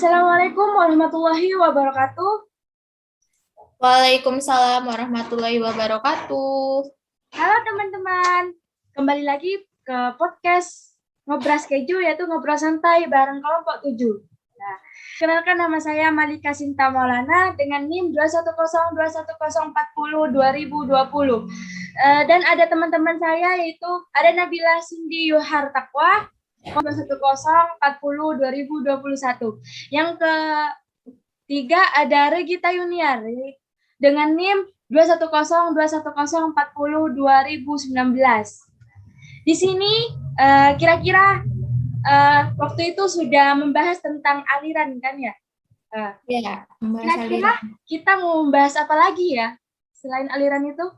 Assalamualaikum warahmatullahi wabarakatuh. Waalaikumsalam warahmatullahi wabarakatuh. Halo teman-teman, kembali lagi ke podcast Ngobras Keju, yaitu ngobrol santai bareng kelompok 7. Nah, kenalkan nama saya Malika Sinta Maulana dengan NIM 2102104002020. Dan ada teman-teman saya yaitu ada Nabila Cindy Yuhar Taqwa 210402021. Yang ketiga ada Regita Yuniar dengan NIM 2102104002019. Di sini kira-kira waktu itu sudah membahas tentang aliran kan ya? Ya, Kira-kira kita mau membahas apa lagi ya selain aliran itu?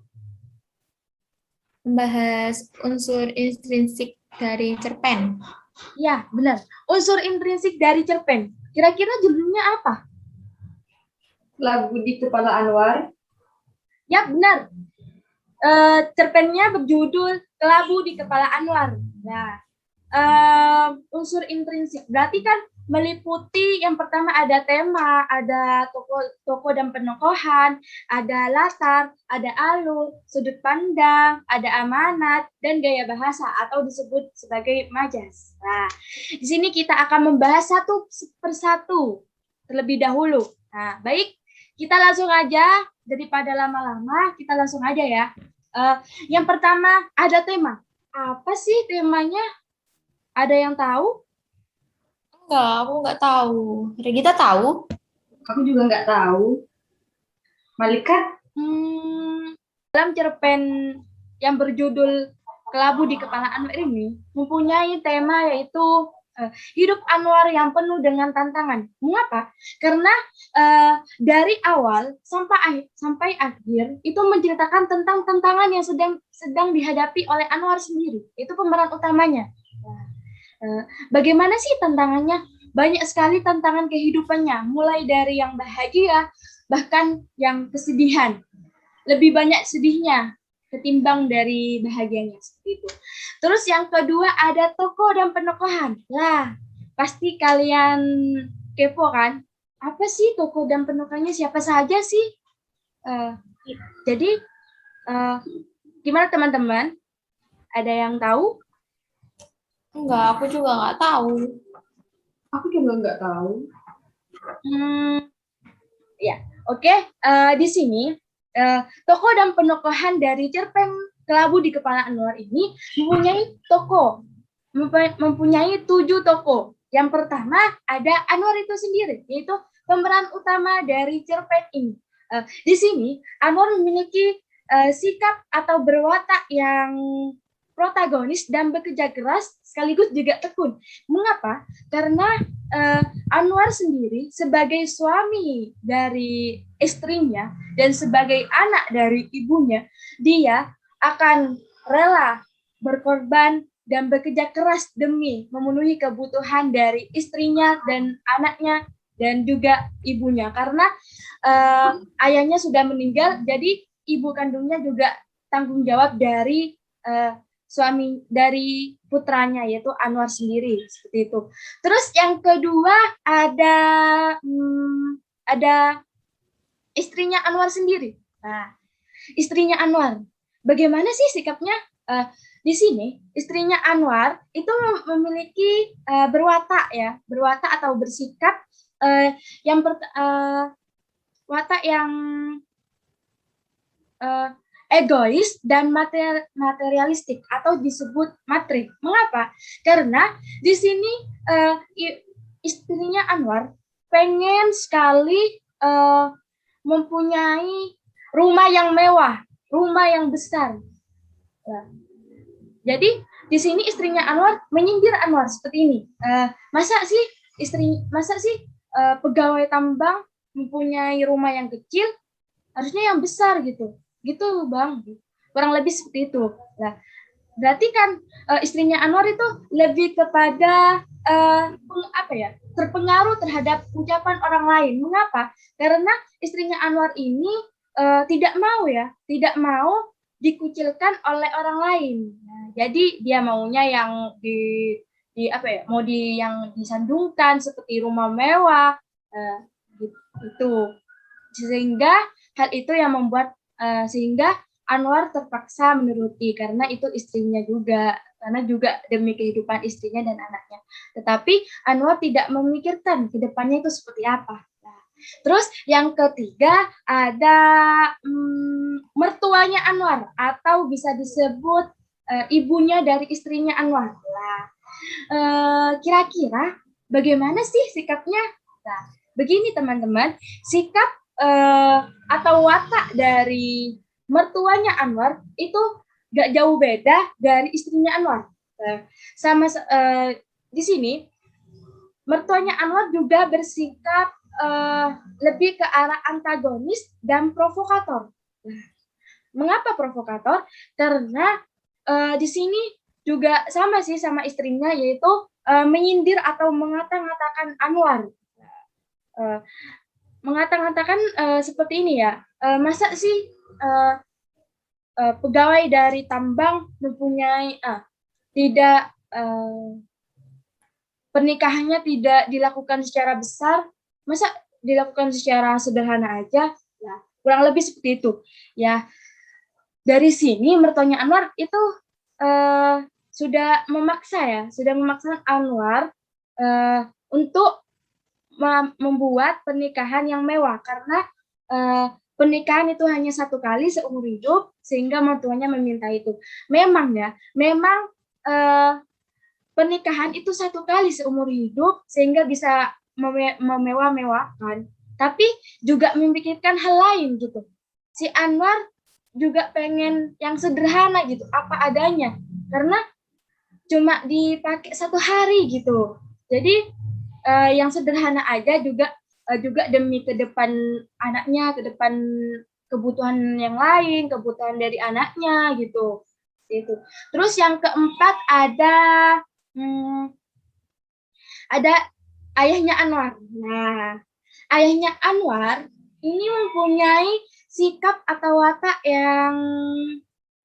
Membahas unsur intrinsik dari cerpen. Ya, benar. Unsur intrinsik dari cerpen. Kira-kira judulnya apa? Lagu di Kepala Anwar. Ya, benar. Cerpennya berjudul Kelabu di Kepala Anwar. Nah, unsur intrinsik berarti kan meliputi yang pertama ada tema, ada tokoh dan penokohan, ada latar, ada alur, sudut pandang, ada amanat, dan gaya bahasa atau disebut sebagai majas. Nah, di sini kita akan membahas satu persatu terlebih dahulu. Nah, baik, kita langsung aja, daripada lama-lama, kita langsung aja ya. Yang pertama ada tema. Apa sih temanya? Ada yang tahu? Enggak, aku nggak tahu. Regita tahu? Aku juga nggak tahu. Malika? Dalam cerpen yang berjudul Kelabu di Kepala Anwar ini mempunyai tema yaitu hidup Anwar yang penuh dengan tantangan. Mengapa? Karena dari awal sampai akhir itu menceritakan tentang tantangan yang sedang dihadapi oleh Anwar sendiri. Itu pemeran utamanya. Bagaimana sih tantangannya? Banyak sekali tantangan kehidupannya, mulai dari yang bahagia, bahkan yang kesedihan. Lebih banyak sedihnya ketimbang dari bahagianya, seperti itu. Terus yang kedua ada tokoh dan penokohan. Lah, pasti kalian kepo kan? Apa sih tokoh dan penokohnya? Siapa saja sih? Jadi, gimana teman-teman? Ada yang tahu? Enggak, aku juga nggak tahu. Aku juga nggak tahu. Ya, oke. Di sini tokoh dan penokohan dari cerpen Kelabu di Kepala Anwar ini mempunyai 7 tokoh. Yang pertama ada Anwar itu sendiri, yaitu pemeran utama dari cerpen ini. Di sini Anwar memiliki sikap atau berwatak yang protagonis dan bekerja keras sekaligus juga tekun. Mengapa? Karena Anwar sendiri sebagai suami dari istrinya dan sebagai anak dari ibunya, dia akan rela berkorban dan bekerja keras demi memenuhi kebutuhan dari istrinya dan anaknya dan juga ibunya. Karena ayahnya sudah meninggal, jadi ibu kandungnya juga tanggung jawab dari suami dari putranya, yaitu Anwar sendiri, seperti itu. Terus yang kedua ada istrinya Anwar sendiri. Nah, istrinya Anwar, bagaimana sih sikapnya? Di sini istrinya Anwar itu memiliki berwatak atau bersikap watak yang egois dan materialistik atau disebut matrik. Mengapa? Karena di sini istrinya Anwar pengen sekali mempunyai rumah yang mewah, rumah yang besar. Jadi di sini istrinya Anwar menyindir Anwar seperti ini. Masa sih pegawai tambang mempunyai rumah yang kecil, harusnya yang besar gitu Bang, kurang lebih seperti itu. Nah, berarti kan istrinya Anwar itu lebih kepada terpengaruh terhadap ucapan orang lain. Mengapa? Karena istrinya Anwar ini tidak mau dikucilkan oleh orang lain. Nah, jadi dia maunya yang di apa ya, mau di yang disandungkan seperti rumah mewah, gitu. Sehingga hal itu yang membuat sehingga Anwar terpaksa menuruti karena itu istrinya juga, karena juga demi kehidupan istrinya dan anaknya. Tetapi Anwar tidak memikirkan ke depannya itu seperti apa. Nah, terus yang ketiga ada mertuanya Anwar atau bisa disebut ibunya dari istrinya Anwar. Nah, kira-kira bagaimana sih sikapnya? Nah, begini teman-teman, sikap atau watak dari mertuanya Anwar itu gak jauh beda dari istrinya Anwar. Sama di sini mertuanya Anwar juga bersikap lebih ke arah antagonis dan provokator. Mengapa provokator? Karena di sini juga sama sih sama istrinya, yaitu menyindir atau mengata-ngatakan Anwar. Mengata-ngatakan seperti ini ya, masa sih pegawai dari tambang mempunyai tidak pernikahannya tidak dilakukan secara besar, masa dilakukan secara sederhana aja? Ya, kurang lebih seperti itu. Ya, dari sini mertuanya Anwar itu sudah memaksa Anwar untuk membuat pernikahan yang mewah karena pernikahan itu hanya satu kali seumur hidup, sehingga mertuanya meminta itu. Memang pernikahan itu satu kali seumur hidup sehingga bisa memewah-mewahkan, tapi juga memikirkan hal lain gitu. Si Anwar juga pengen yang sederhana gitu, apa adanya, karena cuma dipakai satu hari gitu. Jadi yang sederhana aja juga demi ke depan anaknya, ke depan kebutuhan yang lain, kebutuhan dari anaknya gitu. Gitu. Terus yang keempat ada ayahnya Anwar. Nah, ayahnya Anwar ini mempunyai sikap atau watak yang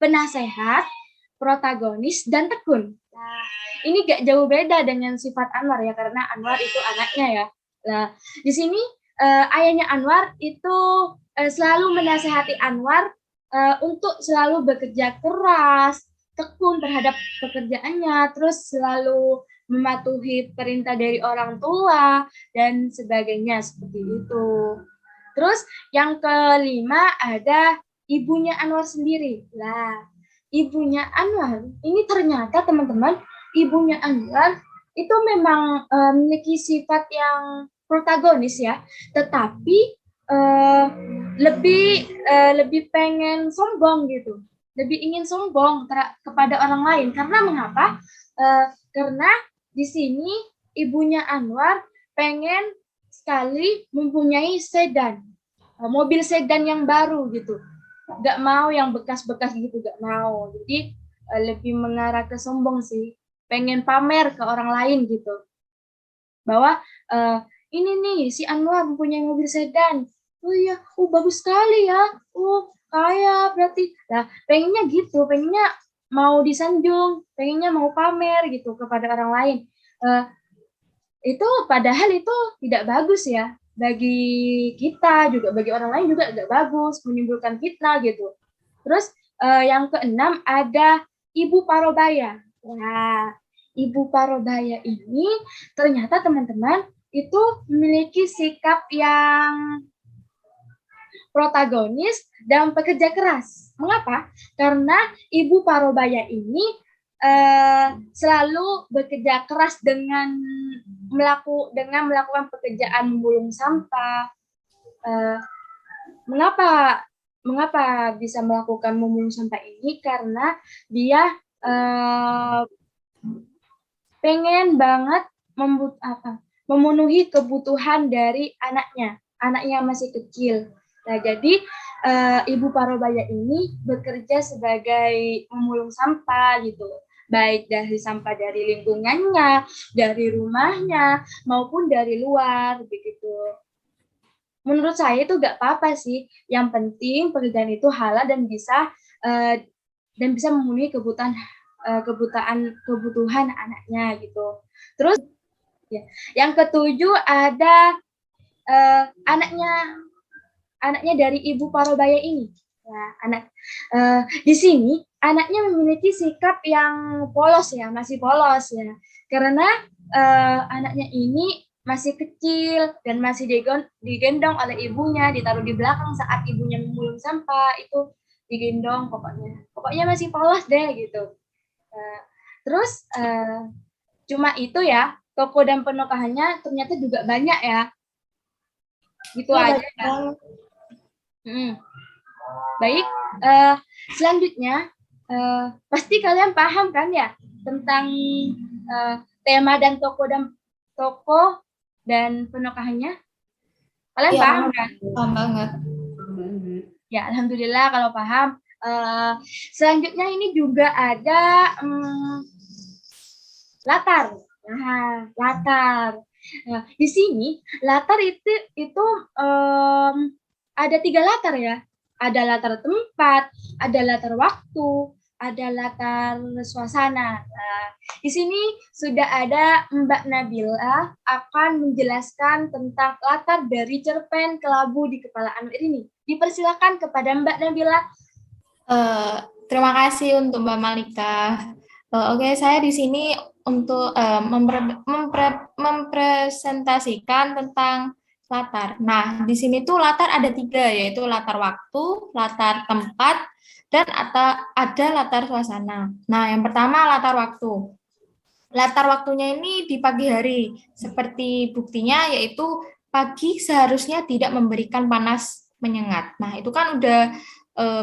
penasehat, protagonis, dan tekun. Nah, ini gak jauh beda dengan sifat Anwar ya, karena Anwar itu anaknya ya. Nah, di sini ayahnya Anwar itu selalu menasehati Anwar untuk selalu bekerja keras, tekun terhadap pekerjaannya, terus selalu mematuhi perintah dari orang tua, dan sebagainya seperti itu. Terus yang kelima ada ibunya Anwar sendiri. Lah, ibunya Anwar ini ternyata teman-teman, ibunya Anwar itu memang memiliki sifat yang protagonis ya, tetapi lebih pengen sombong gitu, lebih ingin sombong kepada orang lain. Karena mengapa? Karena di sini ibunya Anwar pengen sekali mempunyai sedan, mobil sedan yang baru gitu. Gak mau yang bekas-bekas gitu, gak mau. Jadi lebih mengarah ke sombong sih, pengen pamer ke orang lain gitu, bahwa ini nih si Anwar mempunyai mobil sedan. Oh iya, bagus sekali ya. Kaya berarti. Nah, pengennya gitu, pengennya mau disanjung, pengennya mau pamer gitu kepada orang lain. Itu padahal itu tidak bagus ya. Bagi kita juga, bagi orang lain juga tidak bagus, menimbulkan fitnah gitu. Terus yang keenam ada Ibu Parobaya. Nah, Ibu Parobaya ini ternyata teman-teman itu memiliki sikap yang protagonis dan pekerja keras. Mengapa? Karena Ibu Parobaya ini selalu bekerja keras dengan melakukan pekerjaan memulung sampah. Mengapa bisa melakukan memulung sampah ini? Karena dia pengen banget memenuhi kebutuhan dari anaknya masih kecil. Nah, jadi Ibu Parobaya ini bekerja sebagai pemulung sampah gitu, baik dari sampah dari lingkungannya, dari rumahnya, maupun dari luar begitu. Menurut saya itu gak apa-apa sih, yang penting pekerjaan itu halal dan bisa memenuhi kebutuhan kebutuhan anaknya gitu. Terus ya, yang ketujuh ada anaknya dari ibu Parubaya ini. Ya, di sini anaknya memiliki sikap yang polos ya, masih polos ya, karena anaknya ini masih kecil dan masih digendong oleh ibunya, ditaruh di belakang saat ibunya memulung sampah, itu digendong pokoknya masih polos deh gitu. Terus cuma itu ya, toko dan penokohannya ternyata juga banyak ya, gitu Ya, aja ya. Baik, selanjutnya pasti kalian paham kan ya tentang tema dan toko dan penokohannya? Kalian Iya, paham kan? paham banget. Ya, alhamdulillah kalau paham. Selanjutnya ini juga ada latar. Nah, latar. Nah, di sini latar itu ada 3 latar ya. Ada latar tempat, ada latar waktu, ada latar suasana. Nah, di sini sudah ada Mbak Nabila akan menjelaskan tentang latar dari cerpen Kelabu di Kepala Anwar ini. Dipersilakan kepada Mbak Nabila. Terima kasih untuk Mbak Malika. Oke, saya di sini untuk mempresentasikan tentang latar. Nah, di sini tuh latar ada 3, yaitu latar waktu, latar tempat, dan ada latar suasana. Nah, yang pertama latar waktu. Latar waktunya ini di pagi hari, seperti buktinya yaitu pagi seharusnya tidak memberikan panas menyengat. Nah, itu kan udah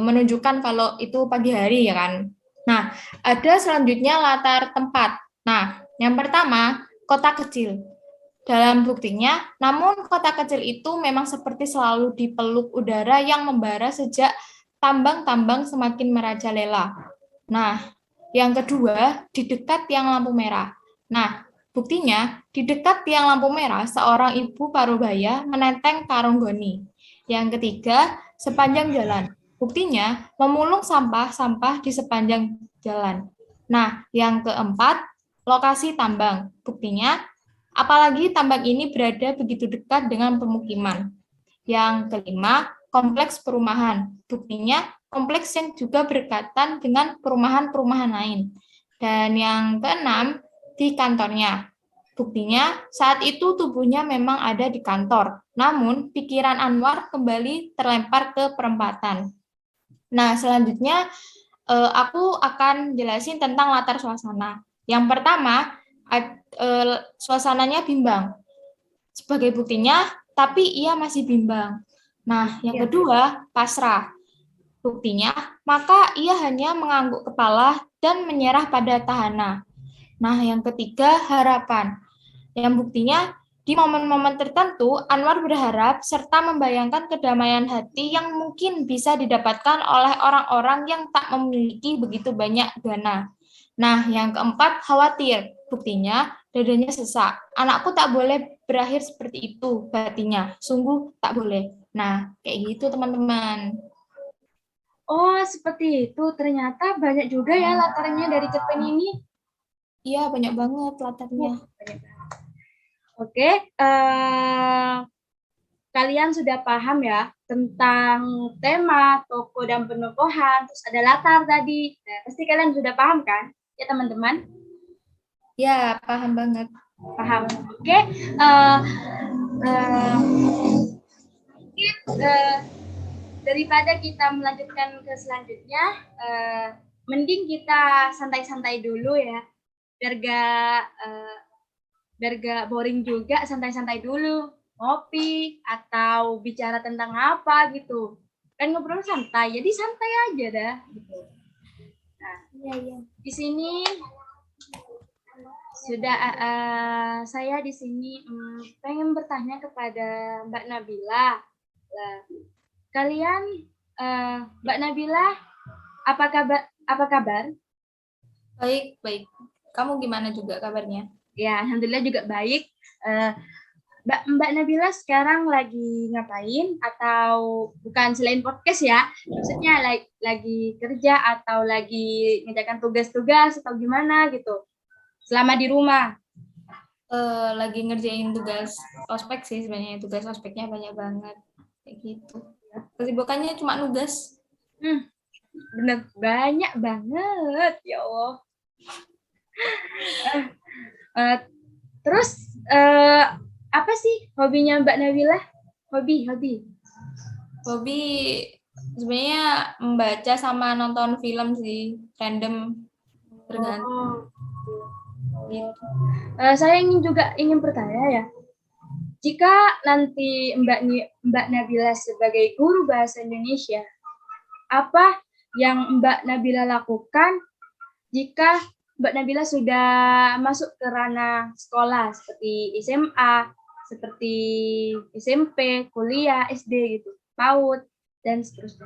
menunjukkan kalau itu pagi hari ya kan. Nah, ada selanjutnya latar tempat. Nah, yang pertama kota kecil. Dalam buktinya, namun kota kecil itu memang seperti selalu dipeluk udara yang membara sejak tambang-tambang semakin merajalela. Nah, yang kedua, di dekat tiang lampu merah. Nah, buktinya, di dekat tiang lampu merah, seorang ibu Parubaya menenteng karung goni. Yang ketiga, sepanjang jalan. Buktinya, memulung sampah-sampah di sepanjang jalan. Nah, yang keempat, lokasi tambang. Buktinya, apalagi tambang ini berada begitu dekat dengan pemukiman. Yang kelima, kompleks perumahan. Buktinya, kompleks yang juga berkaitan dengan perumahan-perumahan lain. Dan yang keenam, di kantornya. Buktinya, saat itu tubuhnya memang ada di kantor, namun pikiran Anwar kembali terlempar ke perempatan. Nah, selanjutnya aku akan jelasin tentang latar suasana. Yang pertama, suasananya bimbang. Sebagai buktinya, tapi ia masih bimbang. Nah, yang kedua, pasrah. Buktinya, maka ia hanya mengangguk kepala dan menyerah pada tahana. Nah, yang ketiga, harapan. Yang buktinya, di momen-momen tertentu, Anwar berharap serta membayangkan kedamaian hati yang mungkin bisa didapatkan oleh orang-orang yang tak memiliki begitu banyak dana. Nah, yang keempat, khawatir. Buktinya, dadanya sesak. Anakku tak boleh berakhir seperti itu, batinnya. Sungguh tak boleh. Nah, kayak gitu teman-teman. Oh, seperti itu. Ternyata banyak juga ya latarnya dari cerpen ini. Iya, banyak banget latarnya. Oke, kalian sudah paham ya tentang tema, toko, dan penokohan, terus ada latar tadi. Nah, pasti kalian sudah paham kan, ya teman-teman? Ya, paham banget. Paham. Oke, daripada kita melanjutkan ke selanjutnya, mending kita santai-santai dulu ya, biar gak boring juga, santai-santai dulu, ngopi atau bicara tentang apa gitu. Kan ngobrol santai, jadi santai aja dah. Gitu. Nah, di sini sudah saya di sini pengen bertanya kepada Mbak Nabila. Kalian, Mbak Nabila, apa kabar? Baik. Kamu gimana juga kabarnya? Ya, alhamdulillah juga baik. Mbak Nabila sekarang lagi ngapain atau bukan selain podcast ya? Maksudnya lagi kerja atau lagi ngerjakan tugas-tugas atau gimana gitu? Selama di rumah. Lagi ngerjain tugas ospek sih sebenarnya. Tugas ospeknya banyak banget. Kayak gitu. Kesibukannya cuma nugas. Bener, banyak banget. Ya Allah. Terus apa sih hobinya Mbak Nabila? Hobi. Hobi sebenarnya membaca sama nonton film sih, random tergantung. Gitu. Saya ingin bertanya ya. Jika nanti Mbak Nabila sebagai guru bahasa Indonesia, apa yang Mbak Nabila lakukan jika Mbak Nabila sudah masuk ke ranah sekolah seperti SMA, seperti SMP, kuliah, SD gitu, PAUD, dan seterusnya?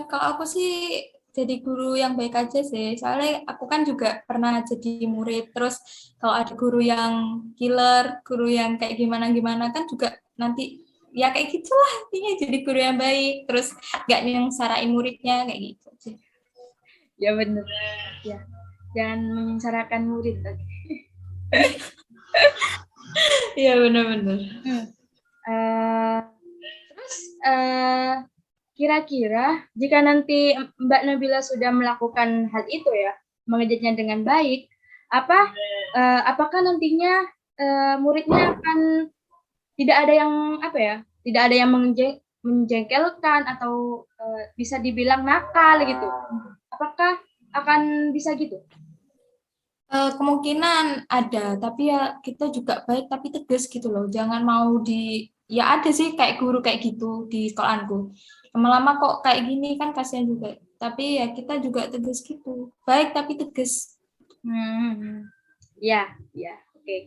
Kalau aku sih jadi guru yang baik aja sih, soalnya aku kan juga pernah jadi murid, terus kalau ada guru yang killer, guru yang kayak gimana-gimana kan juga nanti ya kayak gitulah, intinya jadi guru yang baik, terus gak nyengsarain muridnya kayak gitu sih. Ya benar, ya jangan menyengsarakan murid. Iya benar-benar. Terus kira-kira jika nanti Mbak Nabila sudah melakukan hal itu ya, mengajarnya dengan baik, apakah nantinya muridnya akan tidak ada yang tidak ada yang menjengkelkan atau bisa dibilang nakal gitu? Apakah akan bisa gitu? Kemungkinan ada, tapi ya kita juga baik tapi tegas gitu loh. Jangan mau ya ada sih kayak guru kayak gitu di sekolahanku. Lama-lama kok kayak gini kan kasihan juga. Tapi ya kita juga tegas gitu. Baik tapi tegas. Ya, oke.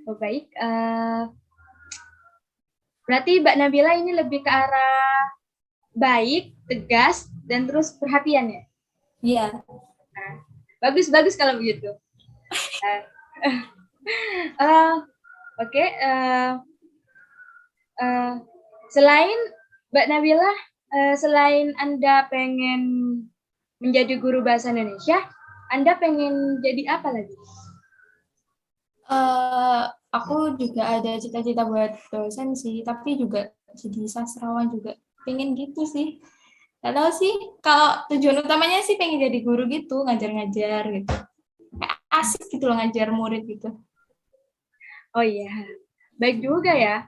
Oh, baik. Berarti Mbak Nabila ini lebih ke arah baik, tegas, dan terus perhatian ya? Iya. Bagus kalau begitu. Oke. Selain Mbak Nabila, selain Anda pengen menjadi guru bahasa Indonesia, Anda pengen jadi apa lagi? Aku juga ada cita-cita buat dosen sih, tapi juga jadi sastrawan juga. Pengen gitu sih. Gak tahu sih, kalau tujuan utamanya sih pengen jadi guru gitu, ngajar-ngajar gitu. Kayak asik gitu loh ngajar murid gitu. Oh iya, baik juga ya.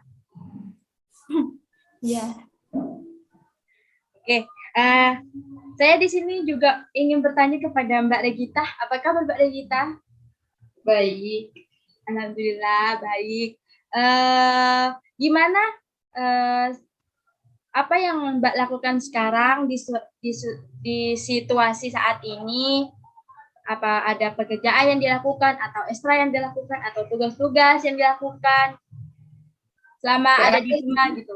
Iya. Oke, saya di sini juga ingin bertanya kepada Mbak Regita. Apa kabar Mbak Regita? Baik. Alhamdulillah baik. Gimana? Apa yang Mbak lakukan sekarang di situasi saat ini? Apa ada pekerjaan yang dilakukan atau ekstra yang dilakukan atau tugas-tugas yang dilakukan selama ada di rumah gitu?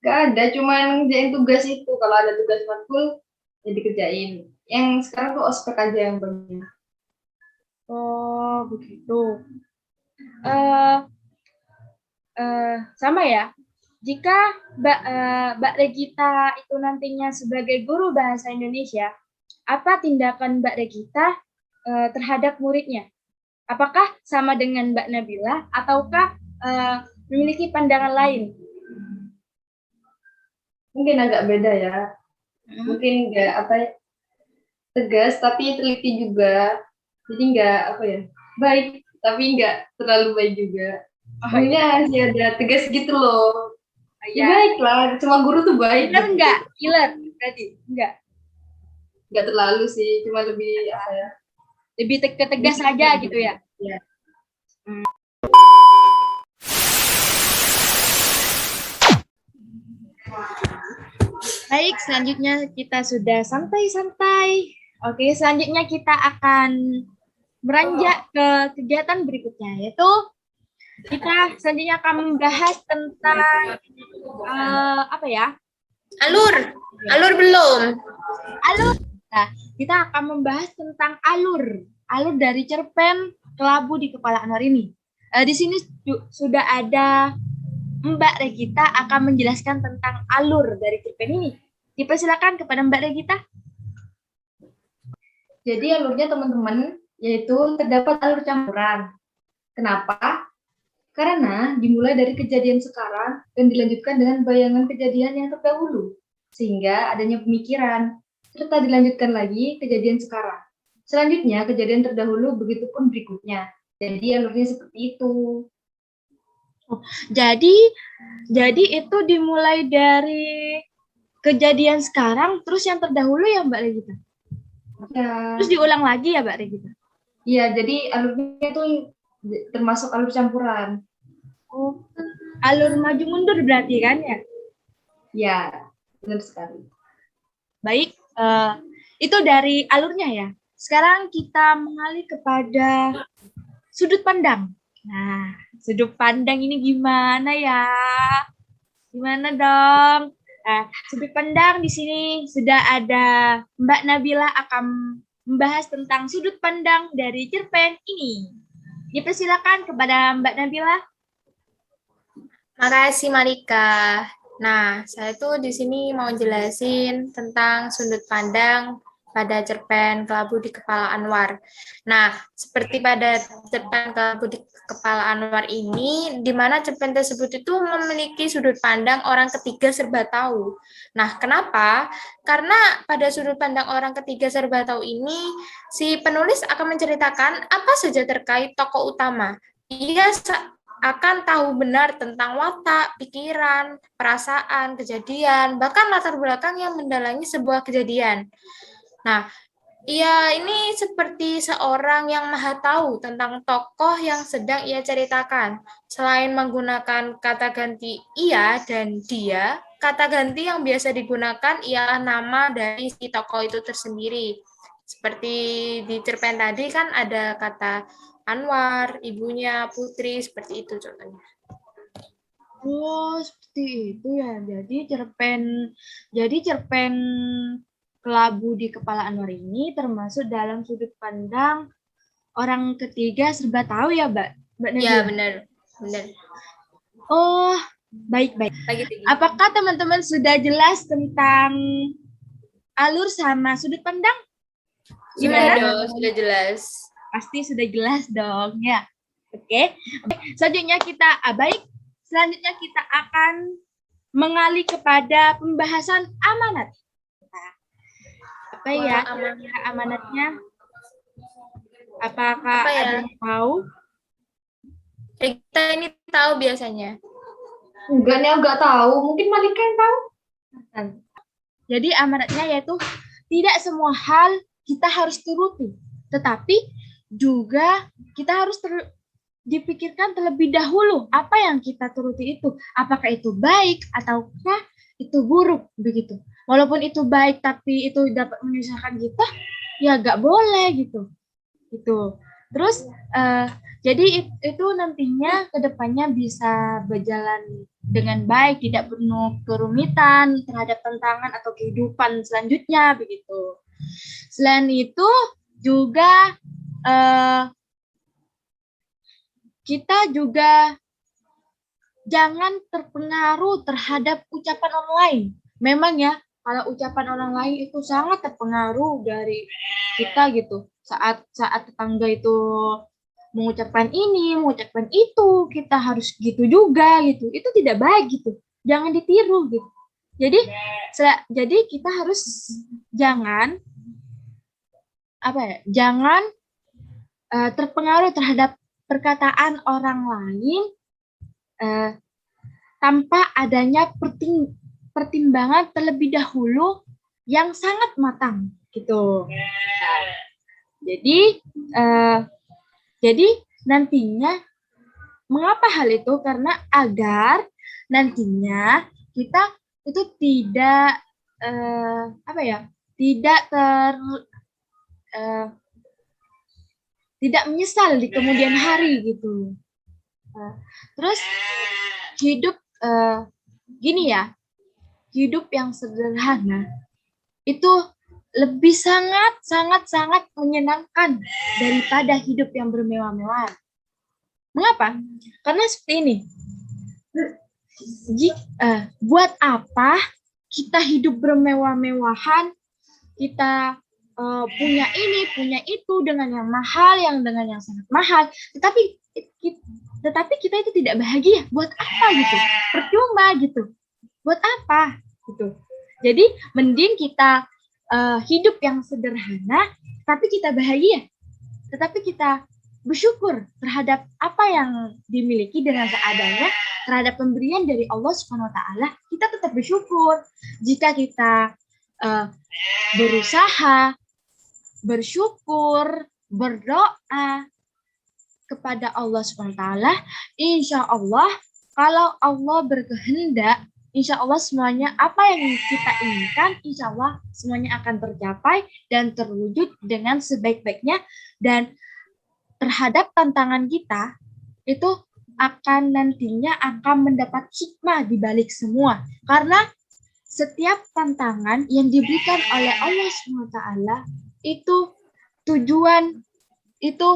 Gak ada, cuman ngerjain tugas itu. Kalau ada tugas matkul, ya dikerjain. Yang sekarang tuh ospek aja yang banyak. Oh, begitu. Sama ya. Jika Mbak Regita itu nantinya sebagai guru bahasa Indonesia, apa tindakan Mbak Regita terhadap muridnya? Apakah sama dengan Mbak Nabila ataukah memiliki pandangan lain? Mungkin agak beda ya. Mungkin nggak tegas tapi teliti juga. Jadi nggak baik tapi nggak terlalu baik juga. Maksudnya sih ada tegas gitu loh. Ya baik lah, semua guru tuh baik. Killer nggak? Killer berarti? Nggak terlalu sih, cuma lebih lebih tegas aja gitu ya? Iya. Baik, selanjutnya kita sudah santai-santai. Oke, selanjutnya kita akan beranjak ke kegiatan berikutnya, yaitu kita selanjutnya akan membahas tentang Alur belum. Nah, kita akan membahas tentang alur dari cerpen Kelabu di Kepala Anwar ini. Di sini sudah ada Mbak Regita akan menjelaskan tentang alur dari cerpen ini. Dipersilakan kepada Mbak Regita. Jadi alurnya teman-teman, yaitu terdapat alur campuran. Kenapa? Karena dimulai dari kejadian sekarang dan dilanjutkan dengan bayangan kejadian yang terdahulu, sehingga adanya pemikiran, serta dilanjutkan lagi kejadian sekarang. Selanjutnya kejadian terdahulu, begitupun berikutnya. Jadi alurnya seperti itu. Jadi itu dimulai dari kejadian sekarang, terus yang terdahulu ya Mbak Regita? Ya. Terus diulang lagi ya Mbak Regita? Iya, jadi alurnya itu termasuk alur campuran. Oh, alur maju mundur berarti kan ya? Ya, benar sekali. Baik, itu dari alurnya ya. Sekarang kita mengalih kepada sudut pandang. Nah, sudut pandang ini gimana ya? Gimana dong? Nah, sudut pandang di sini sudah ada Mbak Nabila akan membahas tentang sudut pandang dari cerpen ini. Dipersilakan kepada Mbak Nabila. Makasih Malika. Nah, saya tuh di sini mau jelasin tentang sudut pandang pada cerpen Kelabu di Kepala Anwar. Nah, seperti pada cerpen Kelabu di Kepala Anwar ini, di mana cerpen tersebut itu memiliki sudut pandang orang ketiga serba tahu. Nah, kenapa? Karena pada sudut pandang orang ketiga serba tahu ini, si penulis akan menceritakan apa saja terkait tokoh utama. Ia akan tahu benar tentang watak, pikiran, perasaan, kejadian, bahkan latar belakang yang mendalangi sebuah kejadian. Nah, ia ini seperti seorang yang maha tahu tentang tokoh yang sedang ia ceritakan. Selain menggunakan kata ganti ia dan dia, kata ganti yang biasa digunakan ialah nama dari si tokoh itu tersendiri. Seperti di cerpen tadi kan ada kata Anwar, ibunya, Putri, seperti itu contohnya. Oh, seperti itu ya. Jadi cerpen Kelabu di Kepala Anwar ini termasuk dalam sudut pandang orang ketiga serba tahu ya, Mbak Nabila? Ya, benar. Oh, baik. Apakah teman-teman sudah jelas tentang alur sama sudut pandang? Sudah dong, sudah jelas. Pasti sudah jelas dong, ya. Oke. Selanjutnya kita akan mengalih kepada pembahasan amanat. Apa ya amanatnya? Apakah ada yang tahu? Kita ini tahu biasanya. Enggak tahu. Mungkin Malika yang tahu. Jadi amanatnya yaitu tidak semua hal kita harus turuti, tetapi juga kita harus dipikirkan terlebih dahulu apa yang kita turuti itu, apakah itu baik ataukah itu buruk begitu. Walaupun itu baik tapi itu dapat menyusahkan kita, ya nggak boleh gitu. Terus jadi itu nantinya kedepannya bisa berjalan dengan baik, tidak penuh kerumitan terhadap tantangan atau kehidupan selanjutnya begitu. Selain itu juga kita juga jangan terpengaruh terhadap ucapan orang lain. Memang ya, kalau ucapan orang lain itu sangat terpengaruh dari kita gitu. Saat tetangga itu mengucapkan ini, mengucapkan itu, kita harus gitu juga gitu. Itu tidak baik gitu. Jangan ditiru gitu. Jadi kita harus jangan terpengaruh terhadap perkataan orang lain tanpa adanya pertimbangan terlebih dahulu yang sangat matang gitu. Jadi nantinya mengapa hal itu? Karena agar nantinya kita itu tidak tidak menyesal di kemudian hari gitu. Terus hidup gini ya, hidup yang sederhana itu lebih sangat menyenangkan daripada hidup yang bermewah-mewahan. Mengapa? Karena seperti ini. Buat apa kita hidup bermewah-mewahan, kita punya ini, punya itu dengan yang mahal, dengan yang sangat mahal, tetapi kita itu tidak bahagia. Buat apa gitu? Percuma gitu. Buat apa gitu? Jadi mending kita hidup yang sederhana, tapi kita bahagia. Tetapi kita bersyukur terhadap apa yang dimiliki dengan seadanya, terhadap pemberian dari Allah Subhanahu wa taala, kita tetap bersyukur. Jika kita berusaha, bersyukur, berdoa kepada Allah Subhanahu wa taala, insya Allah kalau Allah berkehendak, insya Allah semuanya apa yang kita inginkan, insya Allah semuanya akan tercapai dan terwujud dengan sebaik-baiknya. Dan terhadap tantangan kita itu nantinya akan mendapat hikmah di balik semua. Karena setiap tantangan yang diberikan oleh Allah SWT itu tujuan, itu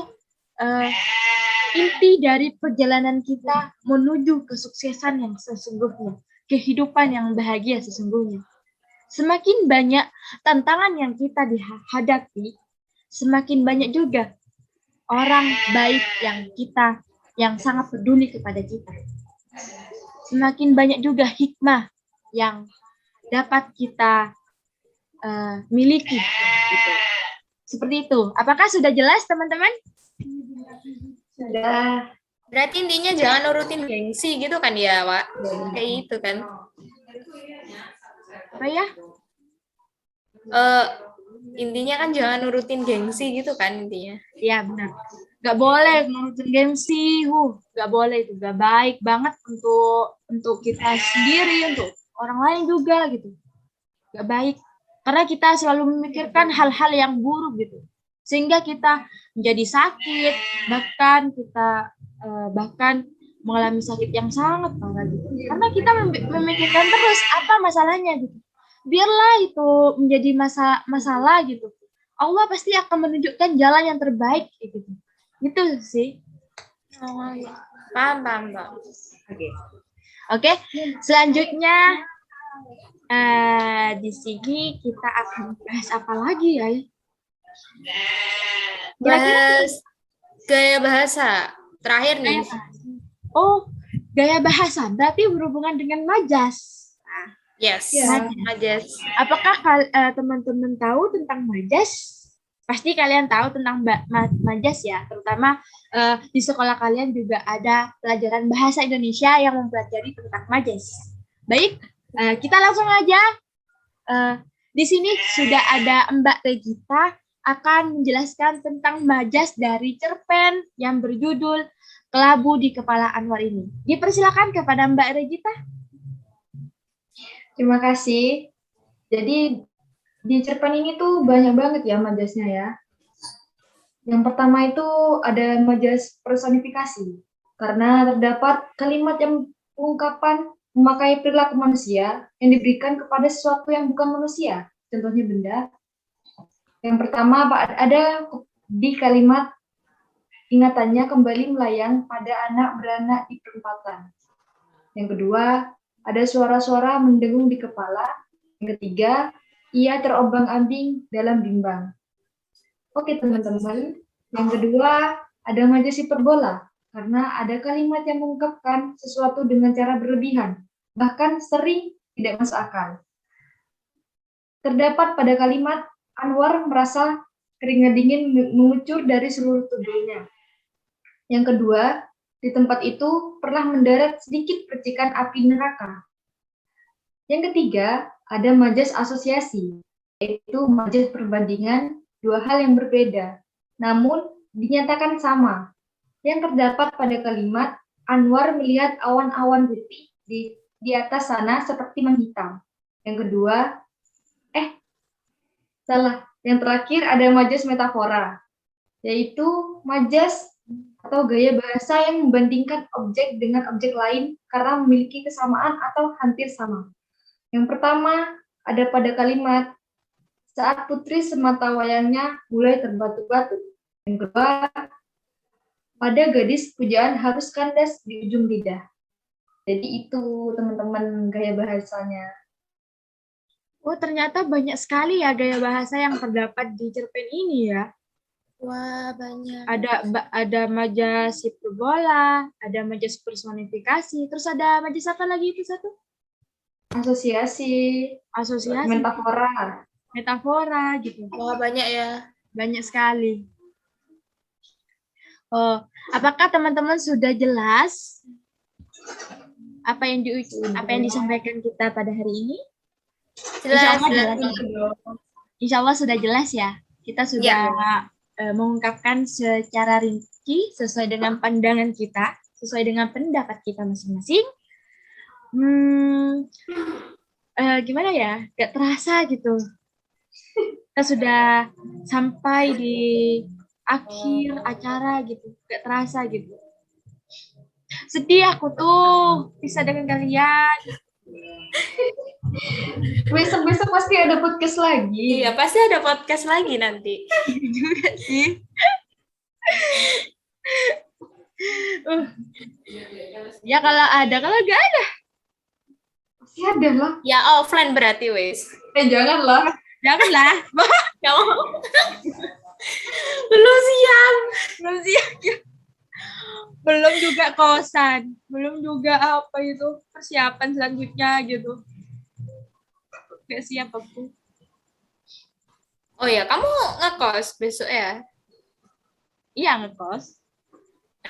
inti dari perjalanan kita menuju kesuksesan yang sesungguhnya, kehidupan yang bahagia sesungguhnya. Semakin banyak tantangan yang kita dihadapi, semakin banyak juga orang baik yang sangat peduli kepada kita. Semakin banyak juga hikmah yang dapat kita miliki. Gitu. Seperti itu. Apakah sudah jelas, teman-teman? Sudah. Berarti intinya jangan nurutin gengsi gitu kan ya, Wak? Kayak gitu kan. Apa ya? Intinya kan jangan nurutin gengsi gitu kan intinya. Iya, benar. Gak boleh nurutin gengsi. Gak boleh, itu gak baik banget untuk kita sendiri, untuk orang lain juga gitu. Gak baik. Karena kita selalu memikirkan hal-hal yang buruk gitu. Sehingga kita menjadi sakit, bahkan mengalami sakit yang sangat parah gitu. Karena kita memikirkan terus apa masalahnya gitu. Biarlah itu menjadi masalah gitu. Allah pasti akan menunjukkan jalan yang terbaik gitu. Gitu sih. Paham. Oke. Selanjutnya di sini kita akan bahas apa lagi ya? Bahas gaya bahasa. Terakhir nih. Oh, gaya bahasa. Berarti berhubungan dengan majas. Yes, majas. Apakah teman-teman tahu tentang majas? Pasti kalian tahu tentang majas ya, terutama di sekolah kalian juga ada pelajaran bahasa Indonesia yang mempelajari tentang majas. Baik, kita langsung aja. Di sini sudah ada Mbak Regita akan menjelaskan tentang majas dari cerpen yang berjudul Kelabu di Kepala Anwar ini. Dipersilakan kepada Mbak Regita. Terima kasih. Jadi di cerpen ini tuh banyak banget ya majasnya ya. Yang pertama itu ada majas personifikasi. Karena terdapat kalimat yang ungkapan memakai perilaku manusia yang diberikan kepada sesuatu yang bukan manusia. Contohnya benda. Yang pertama ada di kalimat ingatannya kembali melayang pada anak beranak di perempatan. Yang kedua, ada suara-suara mendengung di kepala. Yang ketiga, ia terombang-ambing dalam bimbang. Oke teman-teman, yang kedua ada majas hiperbola. Karena ada kalimat yang mengungkapkan sesuatu dengan cara berlebihan, bahkan sering tidak masuk akal. Terdapat pada kalimat, Anwar merasa keringat dingin mengucur dari seluruh tubuhnya. Yang kedua, di tempat itu pernah mendarat sedikit percikan api neraka. Yang ketiga, ada majas asosiasi, yaitu majas perbandingan dua hal yang berbeda, namun dinyatakan sama. Yang terdapat pada kalimat, Anwar melihat awan-awan putih di atas sana seperti menghitam. Yang kedua, Yang terakhir ada majas metafora, yaitu majas atau gaya bahasa yang membandingkan objek dengan objek lain karena memiliki kesamaan atau hampir sama. Yang pertama ada pada kalimat, saat putri semata wayangnya mulai terbatu-batu. Yang kedua, pada gadis pujaan harus kandas di ujung lidah. Jadi itu teman-teman gaya bahasanya. Oh, ternyata banyak sekali ya gaya bahasa yang terdapat di cerpen ini ya. Wah, banyak. Ada majas hiperbola, ada majas personifikasi, terus ada majas apa lagi itu satu? Asosiasi, Asosiasi, metafora gitu. Wah, banyak ya. Banyak sekali. Oh, apakah teman-teman sudah jelas apa yang disampaikan kita pada hari ini? Jelas, Insya Allah sudah jelas ya. Kita sudah mengungkapkan secara rinci sesuai dengan pandangan kita, sesuai dengan pendapat kita masing-masing. Gimana ya? Gak terasa gitu. Kita sudah sampai di akhir acara gitu. Gak terasa gitu. Sedih aku tuh bisa dengan kalian. Besok pasti ada podcast lagi. Iya, pasti ada podcast lagi nanti. Juga sih. Ya kalau gak ada. Pasti ada lah. Ya offline berarti wes. Janganlah. Kamu belum siap. Belum juga kosan, belum juga apa itu persiapan selanjutnya gitu. Gak siap aku. Oh ya, kamu ngekos besok ya? Iya, ngekos.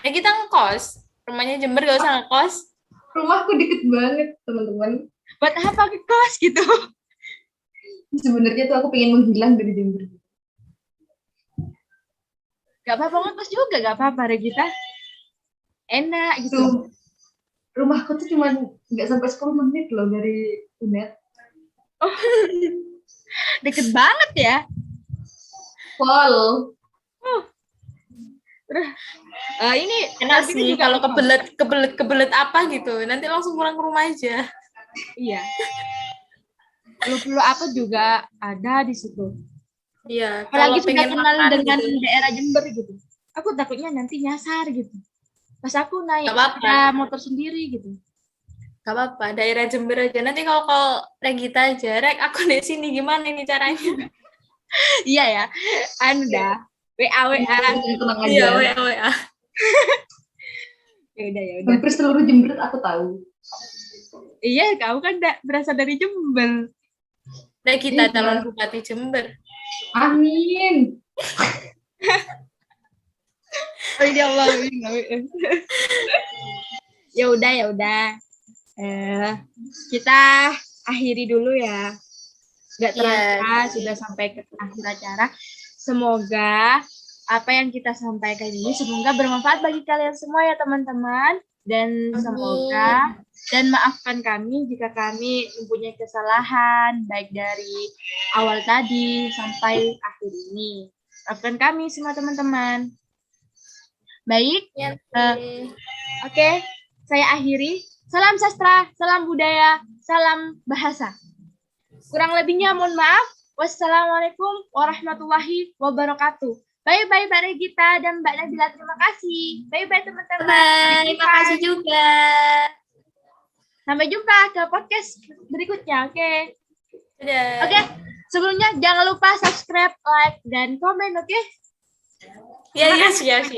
Kita ngekos. Rumahnya Jember, gak usah ngekos. Rumahku deket banget, teman-teman. Buat apa ngekos gitu? Sebenarnya tuh aku pengen menghilang dari Jember. Gak apa-apa ngekos juga, gak apa-apa Regita. Enak gitu. Tuh, rumahku tuh cuma nggak sampai 10 menit loh dari UNED. Oh, deket banget ya. Wow. Terus ini enak sih kalau kebelet apa gitu. Nanti langsung pulang ke rumah aja. Iya. Perlu apa juga ada di situ. Iya. Apalagi sudah kenal dengan gitu. daerah Jember gitu. Aku takutnya nanti nyasar gitu. Pas aku naik motor sendiri gitu. Gak apa-apa, daerah Jember aja. Nanti kalau Regita aja, Rek, aku di sini gimana ini caranya? Iya ya, dah. WA. Iya, WA. Ya udah. Hampir seluruh Jember aku tahu. Iya, kau kan berasal dari Jember. Regita calon bupati Jember. Amin. Oh ya Allah. Ya udah. Kita akhiri dulu ya. Gak terasa sudah sampai ke akhir acara. Semoga apa yang kita sampaikan ini semoga bermanfaat bagi kalian semua ya teman-teman. Dan semoga dan maafkan kami jika kami mempunyai kesalahan baik dari awal tadi sampai akhir ini. Maafkan kami semua teman-teman. Baik. Oke, saya akhiri. Salam sastra, salam budaya, salam bahasa. Kurang lebihnya mohon maaf. Wassalamualaikum warahmatullahi wabarakatuh. Bye-bye Mbak Regita dan Mbak Nabila. Terima kasih. Bye-bye teman-teman. Terima kasih juga. Sampai jumpa ke podcast berikutnya. Oke. Oke. Sebelumnya jangan lupa subscribe, like, dan komen. Oke. Iya, siap.